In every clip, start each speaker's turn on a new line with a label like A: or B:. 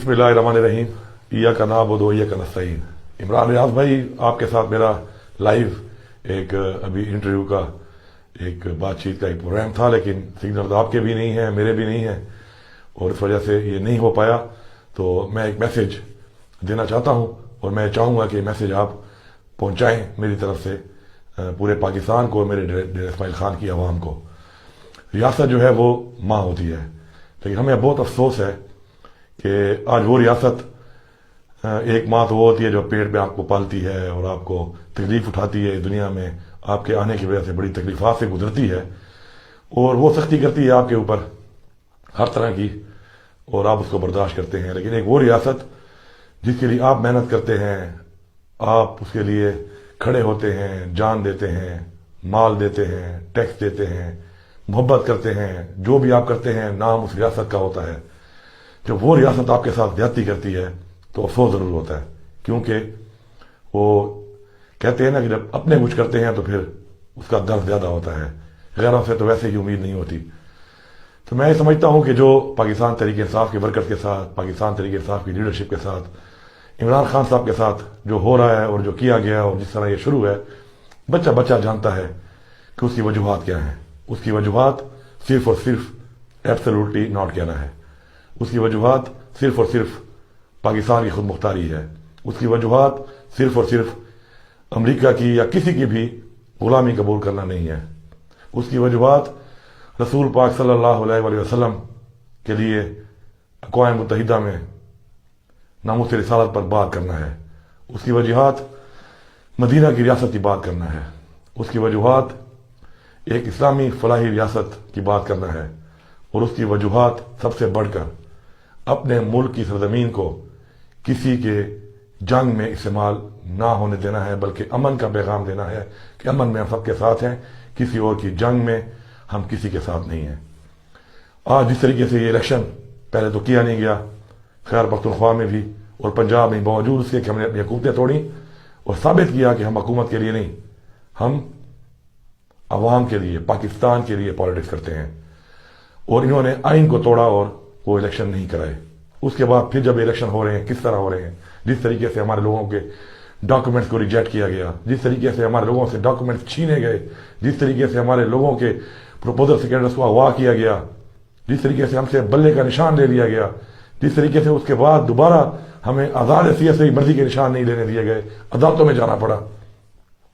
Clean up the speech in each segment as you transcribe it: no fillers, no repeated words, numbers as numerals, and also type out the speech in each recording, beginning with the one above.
A: بسم اللہ الرحمن الرحیم ایاک نعبد و ایاک نستعین۔ عمران ریاض بھائی، آپ کے ساتھ میرا لائیو ایک ابھی انٹرویو کا ایک بات چیت کا ایک پروگرام تھا، لیکن سگنل آپ کے بھی نہیں ہیں، میرے بھی نہیں ہیں، اور اس وجہ سے یہ نہیں ہو پایا۔ تو میں ایک میسیج دینا چاہتا ہوں، اور میں چاہوں گا کہ میسیج آپ پہنچائیں میری طرف سے پورے پاکستان کو، میرے ڈیرہ اسماعیل خان کی عوام کو۔ ریاست جو ہے وہ ماں ہوتی ہے، لیکن ہمیں بہت افسوس ہے کہ آج وہ ریاست ایک ماں تو وہ ہوتی ہے جو پیٹ پہ آپ کو پالتی ہے اور آپ کو تکلیف اٹھاتی ہے، دنیا میں آپ کے آنے کی وجہ سے بڑی تکلیفات سے گزرتی ہے، اور وہ سختی کرتی ہے آپ کے اوپر ہر طرح کی، اور آپ اس کو برداشت کرتے ہیں۔ لیکن ایک وہ ریاست جس کے لیے آپ محنت کرتے ہیں، آپ اس کے لیے کھڑے ہوتے ہیں، جان دیتے ہیں، مال دیتے ہیں، ٹیکس دیتے ہیں، محبت کرتے ہیں، جو بھی آپ کرتے ہیں نام اس ریاست کا ہوتا ہے۔ جب وہ ریاست آپ کے ساتھ زیادتی کرتی ہے تو افسوس ضرور ہوتا ہے، کیونکہ وہ کہتے ہیں نا کہ جب اپنے کچھ کرتے ہیں تو پھر اس کا درد زیادہ ہوتا ہے، غیروں سے تو ویسے ہی امید نہیں ہوتی۔ تو میں یہ سمجھتا ہوں کہ جو پاکستان تحریک انصاف کی برکت کے ساتھ، پاکستان تحریک انصاف کی لیڈرشپ کے ساتھ، عمران خان صاحب کے ساتھ جو ہو رہا ہے اور جو کیا گیا اور جس طرح یہ شروع ہے، بچہ بچہ جانتا ہے کہ اس کی وجوہات کیا ہیں۔ اس کی وجوہات صرف اور صرف ایبسلیوٹلی ناٹ کہنا ہے، اس کی وجوہات صرف اور صرف پاکستان کی خود مختاری ہے، اس کی وجوہات صرف اور صرف امریکہ کی یا کسی کی بھی غلامی قبول کرنا نہیں ہے، اس کی وجوہات رسول پاک صلی اللہ علیہ وآلہ وسلم کے لیے اقوام متحدہ میں ناموس رسالت پر بات کرنا ہے، اس کی وجوہات مدینہ کی ریاست کی بات کرنا ہے، اس کی وجوہات ایک اسلامی فلاحی ریاست کی بات کرنا ہے، اور اس کی وجوہات سب سے بڑھ کر اپنے ملک کی سرزمین کو کسی کے جنگ میں استعمال نہ ہونے دینا ہے، بلکہ امن کا پیغام دینا ہے کہ امن میں ہم سب کے ساتھ ہیں، کسی اور کی جنگ میں ہم کسی کے ساتھ نہیں ہیں۔ آج جس طریقے سے یہ الیکشن پہلے تو کیا نہیں گیا، خیر پختونخوا میں بھی اور پنجاب میں، باوجود اس کے کہ ہم نے اپنی حکومتیں توڑیں اور ثابت کیا کہ ہم حکومت کے لیے نہیں، ہم عوام کے لیے، پاکستان کے لیے پالیٹکس کرتے ہیں، اور انہوں نے آئین کو توڑا اور وہ الیکشن نہیں کرائے۔ اس کے بعد پھر جب الیکشن ہو رہے ہیں، کس طرح ہو رہے ہیں، جس طریقے سے ہمارے لوگوں کے ڈاکومنٹس کو ریجیکٹ کیا گیا، جس طریقے سے ہمارے لوگوں سے ڈاکومنٹس چھینے گئے، جس طریقے سے ہمارے لوگوں کے پروپوزل سیکنڈرز کو اغوا کیا گیا، جس طریقے سے ہم سے بلے کا نشان لے لیا گیا، جس طریقے سے اس کے بعد دوبارہ ہمیں آزاد حیثیت سے مرضی کے نشان نہیں لینے دیے گئے، عدالتوں میں جانا پڑا۔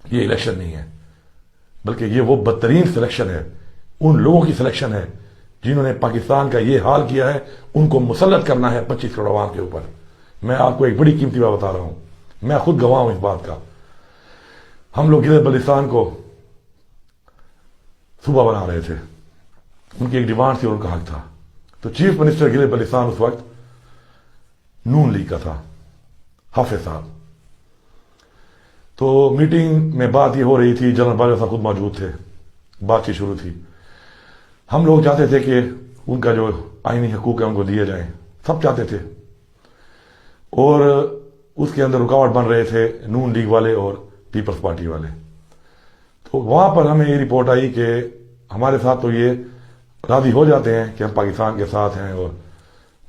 A: یہ الیکشن نہیں ہے، بلکہ یہ وہ بدترین سلیکشن ہے، ان لوگوں کی سلیکشن ہے جنہوں نے پاکستان کا یہ حال کیا ہے، ان کو مسلط کرنا ہے 25 کروڑ عوام کے اوپر۔ میں آپ کو ایک بڑی قیمتی بات بتا رہا ہوں، میں خود گواہ ہوں اس بات کا۔ ہم لوگ گلگت بلتستان کو صوبہ بنا رہے تھے، ان کی ایک ڈیمانڈ تھی اور ان کا حق تھا، تو چیف منسٹر گلگت بلتستان اس وقت نون لیگ کا تھا، حافظ صاحب۔ تو میٹنگ میں بات یہ ہو رہی تھی، جنرل باجوہ صاحب خود موجود تھے، بات چیت شروع تھی۔ ہم لوگ چاہتے تھے کہ ان کا جو آئینی حقوق ہے ان کو دیے جائیں، سب چاہتے تھے، اور اس کے اندر رکاوٹ بن رہے تھے نون لیگ والے اور پیپلز پارٹی والے۔ تو وہاں پر ہمیں یہ رپورٹ آئی کہ ہمارے ساتھ تو یہ راضی ہو جاتے ہیں کہ ہم پاکستان کے ساتھ ہیں، اور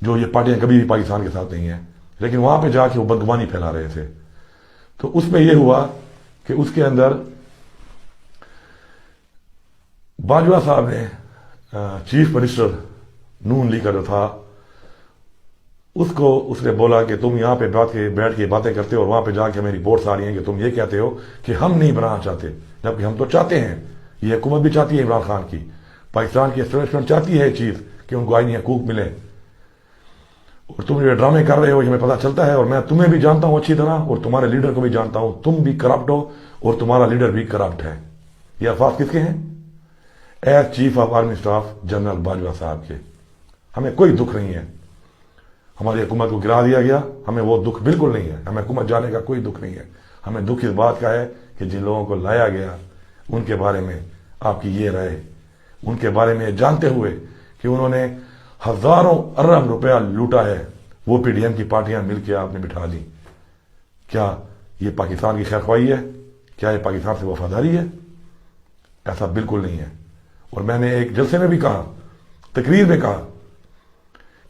A: جو یہ پارٹیاں کبھی بھی پاکستان کے ساتھ نہیں ہیں، لیکن وہاں پہ جا کے وہ بدگمانی پھیلا رہے تھے۔ تو اس میں یہ ہوا کہ اس کے اندر باجوہ صاحب نے چیف منسٹر نون لیگ کا جو تھا اس نے بولا کہ تم یہاں پہ بیٹھ کے باتیں کرتے ہو، اور وہاں پہ جا کے ہمیں رپورٹس آ رہی ہیں کہ تم یہ کہتے ہو کہ ہم نہیں بنانا چاہتے، جبکہ ہم تو چاہتے ہیں، یہ حکومت بھی چاہتی ہے، عمران خان کی پاکستان کی اسٹیبلشمنٹ چاہتی ہے یہ چیز کہ ان کو آئینی حقوق ملیں، اور تم جو ڈرامے کر رہے ہو یہ ہمیں پتہ چلتا ہے، اور میں تمہیں بھی جانتا ہوں اچھی طرح، اور تمہارے لیڈر کو بھی جانتا ہوں، تم بھی کرپٹ ہو اور تمہارا لیڈر بھی کرپٹ ہے۔ یہ الفاظ کس کے ہیں؟ As chief of army staff general Bajwa صاحب کے۔ ہمیں کوئی دکھ نہیں ہے، ہماری حکومت کو گرا دیا گیا، ہمیں وہ دکھ بالکل نہیں ہے، ہمیں حکومت جانے کا کوئی دکھ نہیں ہے۔ ہمیں دکھ اس بات کا ہے کہ جن لوگوں کو لایا گیا ان کے بارے میں آپ کی یہ رائے، ان کے بارے میں جانتے ہوئے کہ انہوں نے ہزاروں ارب روپیہ لوٹا ہے، وہ پی ڈی ایم کی پارٹیاں مل کے آپ نے بٹھا دی۔ کیا یہ پاکستان کی خیر خواہی ہے؟ کیا یہ پاکستان سے وفاداری ہے؟ ایسا بالکل نہیں ہے۔ اور میں نے ایک جلسے میں بھی کہا، تقریر میں کہا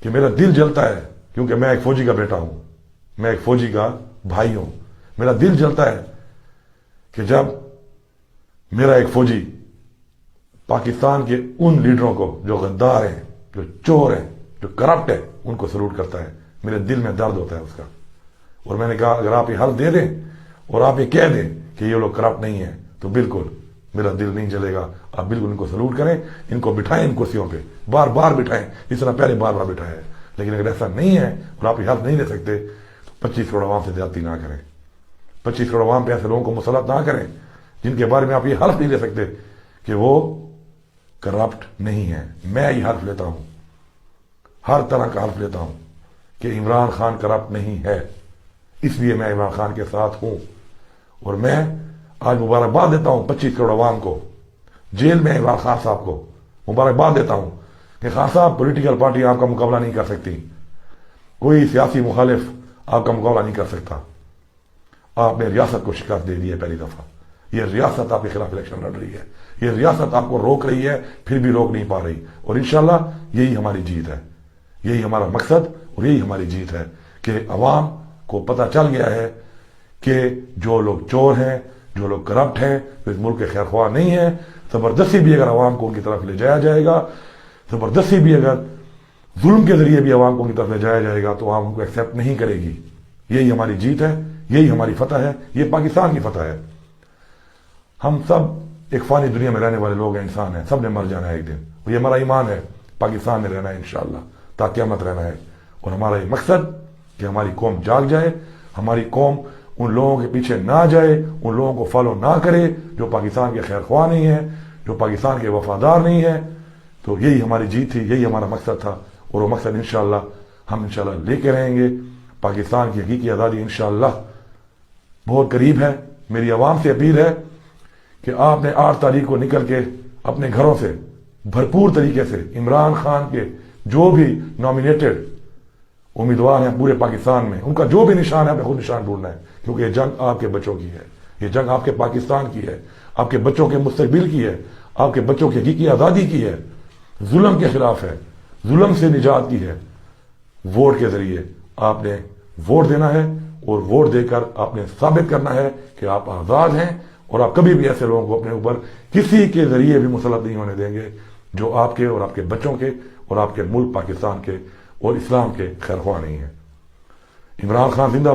A: کہ میرا دل جلتا ہے کہ کیونکہ میں ایک فوجی کا بیٹا ہوں، میں ایک فوجی کا بھائی ہوں. میرا دل جلتا ہے کہ جب میرا ایک فوجی پاکستان کے ان لیڈروں کو جو غدار ہیں، جو چور ہیں، جو کرپٹ ہے، ان کو سلوٹ کرتا ہے. میرے دل میں درد ہوتا ہے اس کا. اور میں نے کہا اگر آپ یہ حل دے دیں اور آپ یہ کہہ دیں کہ یہ لوگ کرپٹ نہیں ہیں تو بالکل میرا دل نہیں جلے گا. آپ بالکل ان کو سلوٹ کریں، ان کو بٹھائیں ان کرسیوں پہ، بار بار بٹھائیں جس طرح پہلے بار بار بٹھایا ہے. لیکن اگر ایسا نہیں ہے اور آپ یہ حل نہیں لے سکتے تو 25 کروڑ عوام سے زیادتی نہ کریں. 25 کروڑ عوام پہ ایسے لوگوں کو مسلط نہ کریں جن کے بارے میں آپ یہ حلف نہیں لے سکتے کہ وہ کرپٹ نہیں ہے. میں یہ حلف لیتا ہوں، ہر طرح کا حلف لیتا ہوں کہ عمران خان کرپٹ نہیں ہے. اس لیے میں عمران خان کے ساتھ ہوں. اور میں آج مبارکباد دیتا ہوں 25 کروڑ عوام کو، جیل میں عمران خان صاحب کو مبارکباد دیتا ہوں کہ خان صاحب پولیٹیکل پارٹی آپ کا مقابلہ نہیں کر سکتی، کوئی سیاسی مخالف آپ کا مقابلہ نہیں کر سکتا. آپ نے ریاست کو شکست دے دی ہے پہلی دفعہ. یہ ریاست آپ کے خلاف الیکشن لڑ رہی ہے، یہ ریاست آپ کو روک رہی ہے، پھر بھی روک نہیں پا رہی. اور انشاءاللہ یہی ہماری جیت ہے، یہی ہمارا مقصد اور یہی ہماری جیت ہے کہ عوام کو پتہ چل گیا ہے کہ جو لوگ چور ہیں، جو لوگ کرپٹ ہیں، جو اس ملک کے خیر خواہ نہیں ہیں، زبردستی بھی اگر عوام کو ان کی طرف لے جایا جائے گا، زبردستی بھی اگر ظلم کے ذریعے بھی عوام کو ان کی طرف لے جایا جائے گا تو عوام ان کو ایکسیپٹ نہیں کرے گی. یہی ہماری جیت ہے، یہی ہماری فتح ہے، یہ پاکستان کی فتح ہے. ہم سب ایک فانی دنیا میں رہنے والے لوگ ہیں، انسان ہیں، سب نے مر جانا ہے ایک دن. اور یہ ہمارا ایمان ہے، پاکستان میں رہنا ہے انشاءاللہ تا قیامت رہنا ہے. اور ہمارا یہ مقصد کہ ہماری قوم جاگ جائے، ہماری قوم ان لوگوں کے پیچھے نہ جائے، ان لوگوں کو فالو نہ کرے جو پاکستان کے خیر خواہ نہیں ہیں، جو پاکستان کے وفادار نہیں ہیں. تو یہی ہماری جیت تھی، یہی ہمارا مقصد تھا. اور وہ مقصد انشاءاللہ ہم انشاءاللہ لے کے رہیں گے. پاکستان کی حقیقی آزادی انشاءاللہ بہت قریب ہے. میری عوام سے اپیل ہے کہ آپ نے 8 تاریخ کو نکل کے اپنے گھروں سے بھرپور طریقے سے عمران خان کے جو بھی نامینیٹڈ امیدوار ہیں پورے پاکستان میں، ان کا جو بھی نشان ہے آپ نے خود نشان ڈھونڈنا ہے. کیونکہ یہ جنگ آپ کے بچوں کی ہے، یہ جنگ آپ کے پاکستان کی ہے، آپ کے بچوں کے مستقبل کی ہے، آپ کے بچوں کی حقیقی آزادی کی ہے، ظلم کے خلاف ہے، ظلم سے نجات کی ہے. ووٹ کے ذریعے آپ نے ووٹ دینا ہے اور ووٹ دے کر آپ نے ثابت کرنا ہے کہ آپ آزاد ہیں. اور آپ کبھی بھی ایسے لوگوں کو اپنے اوپر کسی کے ذریعے بھی مسلط نہیں ہونے دیں گے جو آپ کے اور آپ کے بچوں کے اور آپ کے ملک پاکستان کے اور اسلام کے خیر خواہ نہیں ہیں. عمران خان زندہ